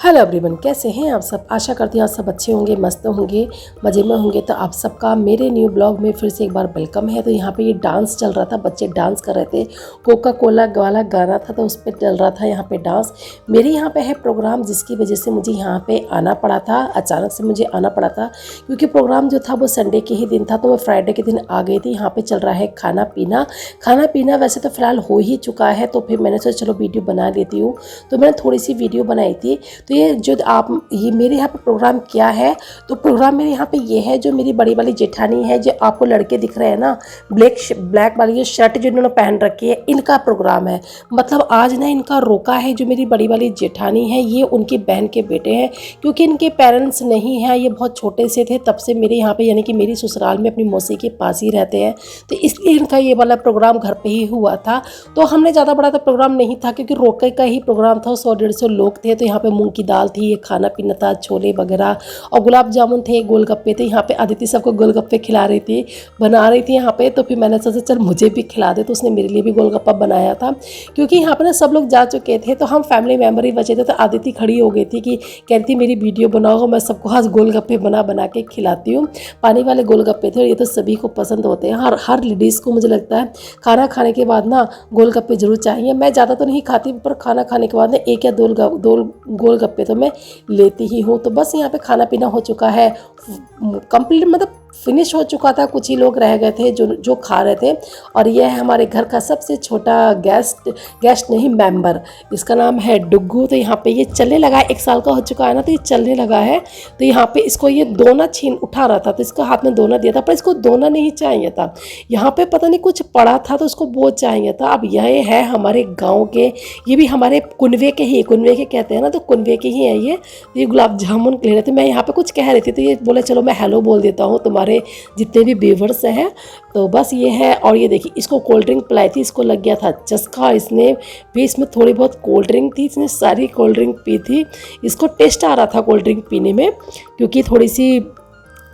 Hello everyone, कैसे हैं आप सब। आशा करती हूँ आप सब अच्छे होंगे, मस्त होंगे, मज़े में होंगे। तो आप सबका मेरे न्यू ब्लॉग में फिर से एक बार वेलकम है। तो यहाँ पे ये डांस चल रहा था, बच्चे डांस कर रहे थे। कोका कोला वाला गाना था तो उस पर चल रहा था यहाँ पे डांस। मेरे यहाँ पे है प्रोग्राम, जिसकी वजह से मुझे यहाँ पे आना पड़ा था। अचानक से मुझे आना पड़ा था क्योंकि प्रोग्राम जो था वो संडे के ही दिन था, तो मैं फ्राइडे के दिन आ गई थी। यहाँ पर चल रहा है खाना पीना वैसे तो फ़िलहाल हो ही चुका है, तो फिर मैंने सोचा चलो वीडियो बना लेती हूँ। तो मैंने थोड़ी सी वीडियो बनाई थी। तो ये मेरे यहाँ पे प्रोग्राम क्या है, तो प्रोग्राम मेरे यहाँ पे ये है, जो मेरी बड़ी वाली जेठानी है, जो आपको लड़के दिख रहे हैं ना, ब्लैक वाली जो शर्ट जो इन्होंने पहन रखी है, इनका प्रोग्राम है। मतलब आज ना इनका रोका है। जो मेरी बड़ी वाली जेठानी है, ये उनकी बहन के बेटे हैं। क्योंकि इनके पेरेंट्स नहीं हैं, ये बहुत छोटे से थे तब से मेरे यहाँ पे, यानी कि मेरी ससुराल में अपनी मौसी के पास ही रहते हैं, तो इसलिए इनका ये वाला प्रोग्राम घर पे ही हुआ था। तो हमने ज़्यादा बड़ा तो प्रोग्राम नहीं था, क्योंकि रोके का ही प्रोग्राम था। 100-150 लोग थे। तो यहाँ पे मूंग की दाल थी, ये खाना पीना था, छोले वगैरह और गुलाब जामुन थे, गोलगप्पे थे। यहाँ पे अदिति सबको गोलगप्पे खिला रही थी, बना रही थी यहाँ पे। तो फिर मैंने सोचा चल मुझे भी खिला दे, तो उसने मेरे लिए भी गोलगप्पा बनाया था। क्योंकि यहाँ पे ना सब लोग जा चुके थे, तो हम फैमिली मेम्बर ही बचे थे। तो अदिति खड़ी हो गई थी कि कहती मेरी वीडियो बनाओ, मैं सबको आज गोलगप्पे बना के खिलाती हूँ। पानी वाले गोलगप्पे थे और ये तो सभी को पसंद होते हैं। हर लेडीज़ को मुझे लगता है खाना खाने के बाद ना गोलगप्पे जरूर चाहिए। मैं ज़्यादा तो नहीं खाती, पर खाना खाने के बाद ना एक या दो गोलगप्पे तो मैं लेती ही हूँ। तो बस यहाँ पे खाना पीना हो चुका है कंप्लीट, मतलब फिनिश हो चुका था। कुछ ही लोग रह गए थे जो खा रहे थे। और यह है हमारे घर का सबसे छोटा गेस्ट नहीं, मेंबर। इसका नाम है डुग्गू। तो यहाँ पे ये चलने लगा है, 1 साल का हो चुका है ना, तो ये चलने लगा है। तो यहाँ पे इसको ये दोना छीन उठा रहा था, तो इसको हाथ में दोना दिया था, पर इसको दोना नहीं चाहिए था। यहाँ पे पता नहीं कुछ पड़ा था, तो उसको वो चाहिए था। अब यह है हमारे गाँव के, ये भी हमारे कुनवे के कहते हैं ना, तो कुनवे के ही है ये गुलाब जामुन ले रहे थे। मैं यहाँ पे कुछ कह रही थी, तो ये बोले चलो मैं हेलो बोल देता हूँ तुम्हारे जितने भी व्यूअर्स हैं। तो बस ये है। और ये देखिए, इसको कोल्ड ड्रिंक पिलाई थी, इसको लग गया था चस्का। इसने भी, इसमें थोड़ी बहुत कोल्ड ड्रिंक थी, इसने सारी कोल्ड ड्रिंक पी थी। इसको टेस्ट आ रहा था कोल्ड ड्रिंक पीने में, क्योंकि थोड़ी सी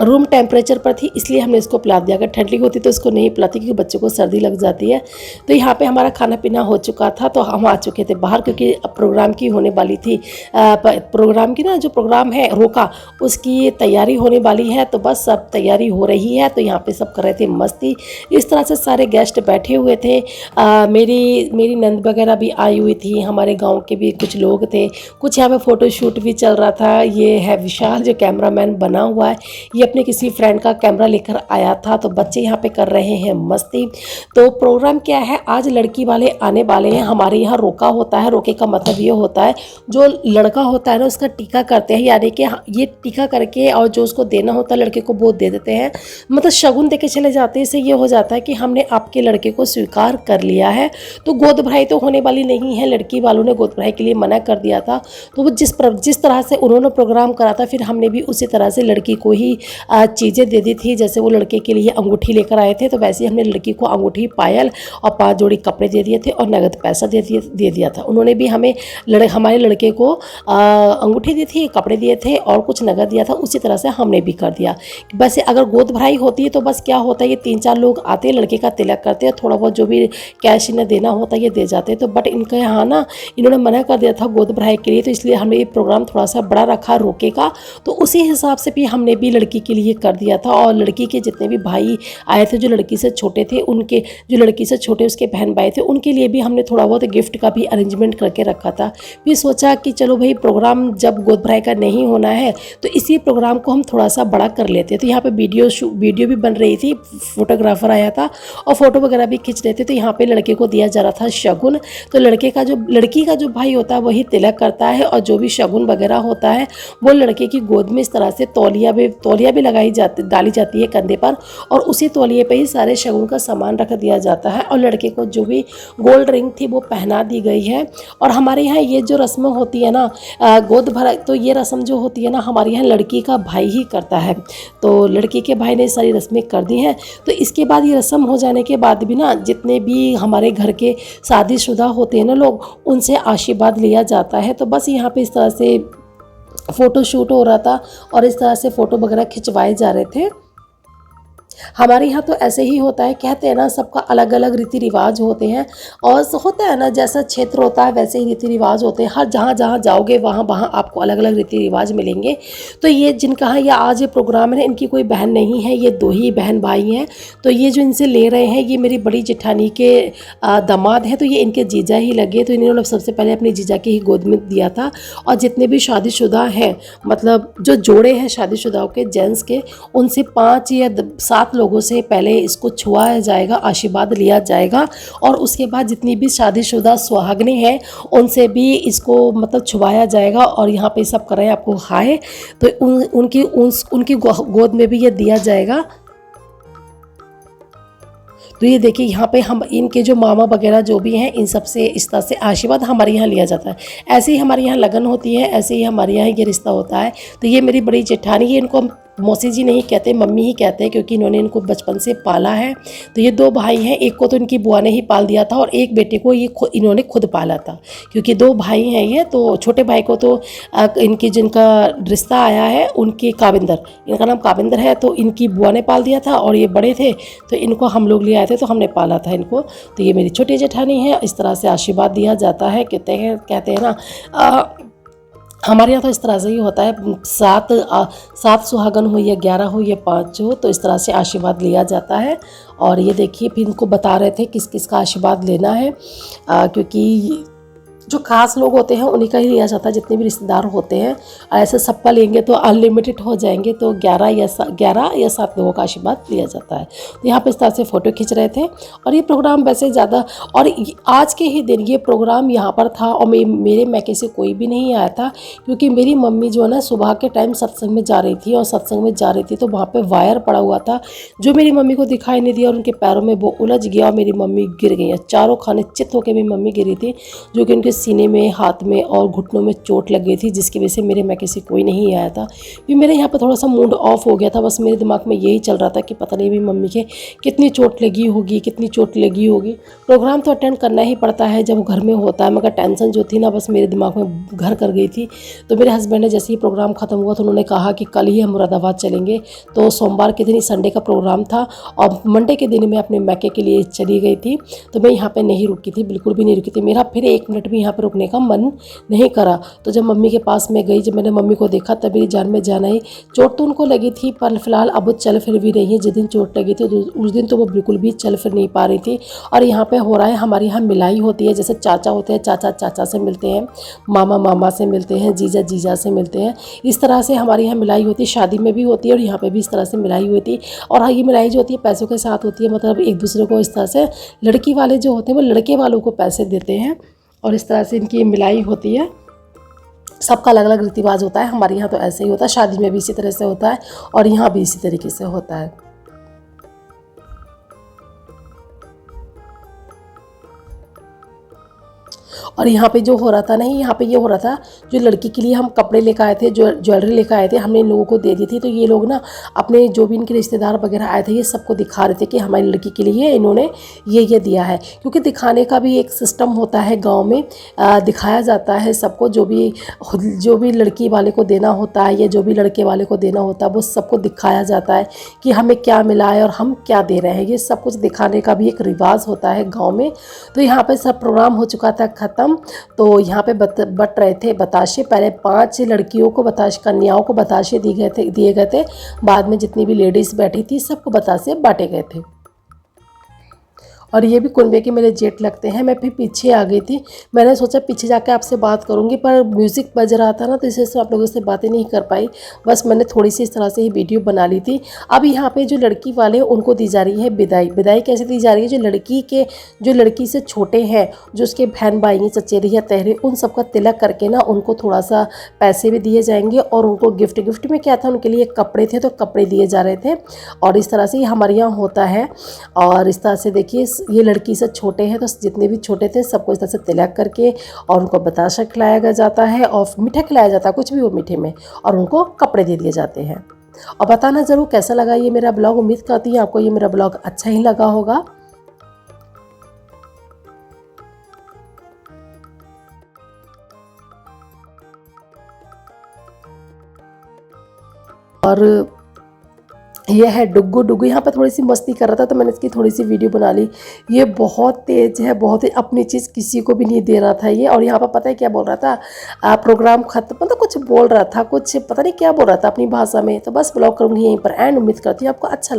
रूम टेम्परेचर पर थी, इसलिए हमने इसको पिला दिया। अगर ठंडी होती तो इसको नहीं पिलाती, क्योंकि बच्चों को सर्दी लग जाती है। तो यहाँ पे हमारा खाना पीना हो चुका था, तो हम आ चुके थे बाहर, क्योंकि प्रोग्राम की होने वाली थी। प्रोग्राम की ना, जो प्रोग्राम है रोका, उसकी तैयारी होने वाली है। तो बस सब तैयारी हो रही है। तो यहाँ पे सब कर रहे थे मस्ती। इस तरह से सारे गेस्ट बैठे हुए थे। मेरी नंद वगैरह भी आई हुई थी, हमारे गाँव के भी कुछ लोग थे। कुछ यहाँ पे फ़ोटोशूट भी चल रहा था। ये है विशाल, जो कैमरामैन बना हुआ है, ये अपने किसी फ्रेंड का कैमरा लेकर आया था। तो बच्चे यहाँ पे कर रहे हैं मस्ती। तो प्रोग्राम क्या है, आज लड़की वाले आने वाले हैं। हमारे यहाँ रोका होता है। रोके का मतलब ये होता है, जो लड़का होता है ना, उसका टीका करते हैं, यानी कि ये टीका करके और जो उसको देना होता है लड़के को वो दे देते हैं। मतलब शगुन दे के चले जाते हैं। इससे ये हो जाता है कि हमने आपके लड़के को स्वीकार कर लिया है। तो गोद भराई तो होने वाली नहीं है, लड़की वालों ने गोद भराई के लिए मना कर दिया था। तो वो जिस तरह से उन्होंने प्रोग्राम करा था, फिर हमने भी उसी तरह से लड़की को ही चीज़ें दे दी थी। जैसे वो लड़के के लिए अंगूठी लेकर आए थे, तो वैसे ही हमने लड़की को अंगूठी, पायल और 5 जोड़ी कपड़े दे दिए थे, और नगद पैसा दे दिया था। उन्होंने भी हमें हमारे लड़के को अंगूठी दी थी, कपड़े दिए थे और कुछ नगद दिया था। उसी तरह से हमने भी कर दिया। वैसे अगर गोद भराई होती है तो बस क्या होता है, ये 3-4 लोग आते हैं, लड़के का तिलक करते हैं, थोड़ा बहुत जो भी कैश इन्हें देना होता है ये दे जाते हैं। तो बट इनके यहाँ ना, इन्होंने मना कर दिया था गोद भराई के लिए, तो इसलिए हमने ये प्रोग्राम थोड़ा सा बड़ा रखा रोके का। तो उसी हिसाब से भी हमने भी लड़की के लिए कर दिया था। और लड़की के जितने भी भाई आए थे, जो लड़की से छोटे थे, उनके जो लड़की से छोटे उसके बहन भाई थे, उनके लिए भी हमने थोड़ा बहुत गिफ्ट का भी अरेंजमेंट करके रखा था। फिर सोचा कि चलो भाई, प्रोग्राम जब गोद भराई का नहीं होना है, तो इसी प्रोग्राम को हम थोड़ा सा बड़ा कर लेते। तो यहाँ पे वीडियो भी बन रही थी, फोटोग्राफर आया था और फोटो वगैरह भी खींच रहे थे। तो यहाँ पे लड़के को दिया जा रहा था शगुन। तो लड़की का जो भाई होता है वही तिलक करता है, और जो भी शगुन वगैरह होता है वो लड़के की गोद में इस तरह से तौलिया भी डाली जाती है कंधे पर, और उसी तौलिए पे ही सारे शगुन का सामान रख दिया जाता है। और लड़के को जो भी गोल्ड रिंग थी वो पहना दी गई है। और हमारे यहाँ ये जो रस्म होती है ना, गोद भरा, तो ये रस्म जो होती है ना, हमारे यहाँ लड़की का भाई ही करता है। तो लड़की के भाई ने सारी रस्में कर दी हैं। तो इसके बाद ये रस्म हो जाने के बाद भी ना, जितने भी हमारे घर के शादीशुदा होते हैं ना लोग, उनसे आशीर्वाद लिया जाता है। तो बस यहाँ पे इस तरह से फ़ोटो शूट हो रहा था और इस तरह से फ़ोटो वगैरह खिंचवाए जा रहे थे। हमारे यहाँ तो ऐसे ही होता है, कहते हैं ना सबका अलग अलग रीति रिवाज होते हैं। और होता है ना, जैसा क्षेत्र होता है वैसे ही रीति रिवाज होते हैं। हर जहाँ जहाँ जाओगे वहाँ वहाँ आपको अलग अलग रीति रिवाज मिलेंगे। तो ये जिनका है, ये आज ये प्रोग्राम है, इनकी कोई बहन नहीं है, ये दो ही बहन भाई हैं। तो ये जो इनसे ले रहे हैं, ये मेरी बड़ी जेठानी के दामाद हैं, तो ये इनके जीजा ही लगे। तो इन्होंने सबसे पहले अपनी जीजा की ही गोद में दिया था। और जितने भी शादीशुदा हैं, मतलब जो जोड़े हैं शादीशुदाओं के जेंट्स के, उनसे 5 या 7 लोगों से पहले इसको छुआया जाएगा, आशीर्वाद लिया जाएगा। और उसके बाद जितनी भी शादीशुदा सुहागनें हैं उनसे भी इसको मतलब छुआया जाएगा। और यहाँ पे सब कर रहे हैं आपको हाय, तो उनकी गोद में भी ये दिया जाएगा। तो ये देखिए यहाँ पे हम इनके जो मामा वगैरह जो भी हैं, इन सब से इस तरह से आशीर्वाद हमारे यहाँ लिया जाता है। ऐसे ही हमारे यहाँ लगन होती है, ऐसे ही हमारे यहाँ ये रिश्ता होता है। तो ये मेरी बड़ी जेठानी है, इनको हम मौसी जी नहीं कहते, मम्मी ही कहते हैं, क्योंकि इन्होंने इनको बचपन से पाला है। तो ये 2 भाई हैं, एक को तो इनकी बुआ ने ही पाल दिया था और एक बेटे को ये इन्होंने खुद पाला था। क्योंकि 2 भाई हैं ये, तो छोटे भाई को तो इनकी जिनका रिश्ता आया है उनकी काविंदर, इनका नाम काविंदर है, तो इनकी बुआ ने पाल दिया था। और ये बड़े थे तो इनको हम लोग ले आए थे, तो हमने पाला था इनको। तो ये मेरी छोटी जेठानी है। इस तरह से आशीर्वाद दिया जाता है। कहते हैं ना, हमारे यहाँ तो इस तरह से ही होता है। 7 सुहागन हो या 11 हो या 5 हो, तो इस तरह से आशीर्वाद लिया जाता है। और ये देखिए फिर इनको बता रहे थे किस किस का आशीर्वाद लेना है, क्योंकि जो खास लोग होते हैं उन्हीं का ही लिया जाता है। जितने भी रिश्तेदार होते हैं, ऐसे सबका लेंगे तो अनलिमिटेड हो जाएंगे। तो 11 या 7 लोगों का आशीर्वाद लिया जाता है। तो यहाँ पे इस तरह से फ़ोटो खींच रहे थे। और ये प्रोग्राम वैसे ज़्यादा, और आज के ही दिन ये प्रोग्राम यहाँ पर था और मेरे मैके से कोई भी नहीं आया था। क्योंकि मेरी मम्मी जो है ना, सुबह के टाइम सत्संग में जा रही थी, और सत्संग में जा रही थी तो वहाँ पर वायर पड़ा हुआ था जो मेरी मम्मी को दिखाई नहीं दिया, और उनके पैरों में वो उलझ गया और मेरी मम्मी गिर गई। चारों खाने चित होकर मेरी मम्मी गिरी थी, जो कि उनके सीने में, हाथ में और घुटनों में चोट लग गई थी, जिसकी वजह से मेरे मैके से कोई नहीं आया था। फिर मेरे यहाँ पे थोड़ा सा मूड ऑफ हो गया था। बस मेरे दिमाग में यही चल रहा था कि पता नहीं भी मम्मी के कितनी चोट लगी होगी, कितनी चोट लगी होगी। प्रोग्राम तो अटेंड करना ही पड़ता है जब घर में होता है, मगर टेंशन जो थी ना, बस मेरे दिमाग में घर कर गई थी। तो मेरे हस्बैंड ने जैसे ही प्रोग्राम ख़त्म हुआ तो उन्होंने कहा कि कल ही हम मुरादाबाद चलेंगे। तो सोमवार के दिन ही, संडे का प्रोग्राम था, और मंडे के दिन मैं अपने मैके के लिए चली गई थी। तो मैं यहाँ पर नहीं रुकी थी, बिल्कुल भी नहीं रुकी थी। मेरा फिर 1 मिनट भी यहाँ पर रुकने का मन नहीं करा। तो जब मम्मी के पास में गई, जब मैंने मम्मी को देखा, तब मेरी जान में जान आई। चोट तो उनको लगी थी, पर फिलहाल अब वो चल फिर भी रही है। जिस दिन चोट लगी थी उस दिन तो वो बिल्कुल भी चल फिर नहीं पा रही थी। और यहाँ पे हो रहा है, हमारे यहाँ मिलाई होती है। जैसे चाचा होते हैं, चाचा चाचा से मिलते हैं, मामा मामा से मिलते हैं, जीजा जीजा से मिलते हैं। इस तरह से हमारे यहाँ मिलाई होती है। शादी में भी होती है और यहाँ पर भी इस तरह से मिलाई होती है। और हाँ, ये मिलाई जो होती है पैसों के साथ होती है, मतलब एक दूसरे को इस तरह से, लड़की वाले जो होते हैं वो लड़के वालों को पैसे देते हैं, और इस तरह से इनकी मिलाई होती है। सबका अलग अलग रीति रिवाज होता है। हमारे यहाँ तो ऐसे ही होता है, शादी में भी इसी तरह से होता है, और यहाँ भी इसी तरीके से होता है। और यहाँ पे जो हो रहा था नहीं, यहाँ पे ये हो रहा था, जो लड़की के लिए हम कपड़े लेकर आए थे, जो ज्वेलरी लेकर आए थे, हमने इन लोगों को दे दी थी। तो ये लोग ना अपने जो भी इनके रिश्तेदार वगैरह आए थे, ये सबको दिखा रहे थे कि हमारी लड़की के लिए इन्होंने ये दिया है। क्योंकि दिखाने का भी एक सिस्टम होता है गाँव में, दिखाया जाता है सबको। जो भी लड़की वाले को देना होता है या जो भी लड़के वाले को देना होता है, वो सबको दिखाया जाता है कि हमें क्या मिला है और हम क्या दे रहे हैं। ये सब कुछ दिखाने का भी एक रिवाज होता है गाँव में। तो यहाँ पे सब प्रोग्राम हो चुका था ख़त्म। तो यहाँ पे बट रहे थे बताशे। पहले 5 लड़कियों को बताशे, कन्याओं को बताशे दिए गए थे। बाद में जितनी भी लेडीज़ बैठी थी सबको बताशे बांटे गए थे। और ये भी कुनबे के मेरे जेठ लगते हैं। मैं फिर पीछे आ गई थी। मैंने सोचा पीछे जाके आपसे बात करूँगी, पर म्यूज़िक बज रहा था ना, तो इस वजह से आप लोगों से बातें नहीं कर पाई। बस मैंने थोड़ी सी इस तरह से ही वीडियो बना ली थी। अब यहाँ पे जो लड़की वाले हैं उनको दी जा रही है विदाई। विदाई कैसे दी जा रही है, जो लड़की से छोटे हैं, जो उसके बहन भाई हैं, चचेरे या तहरे, उन सबका तिलक करके ना उनको थोड़ा सा पैसे भी दिए जाएंगे। और उनको गिफ्ट में क्या था, उनके लिए कपड़े थे, तो कपड़े दिए जा रहे थे। और इस तरह से ये हमारे यहाँ होता है। और इस तरह से देखिए, ये लड़की से छोटे हैं, तो जितने भी छोटे थे सबको इस तरह से तिलक करके और उनको बताशा खिलाया जाता है, और मीठा खिलाया जाता है, कुछ भी हो मीठे में, और उनको कपड़े दे दिए जाते हैं। और बताना ज़रूर कैसा लगा ये मेरा ब्लॉग। उम्मीद करती हूँ आपको ये मेरा ब्लॉग अच्छा ही लगा होगा। और ये है डुग्गू। डुग्गू यहाँ पर थोड़ी सी मस्ती कर रहा था तो मैंने इसकी थोड़ी सी वीडियो बना ली। ये बहुत तेज है, बहुत ही अपनी चीज़ किसी को भी नहीं दे रहा था ये। और यहाँ पर पता है क्या बोल रहा था, प्रोग्राम खत्म, मतलब कुछ बोल रहा था, कुछ पता नहीं क्या बोल रहा था अपनी भाषा में। तो बस ब्लॉग करूँगी यहीं पर एंड। उम्मीद करती हूँ आपको अच्छा लगा।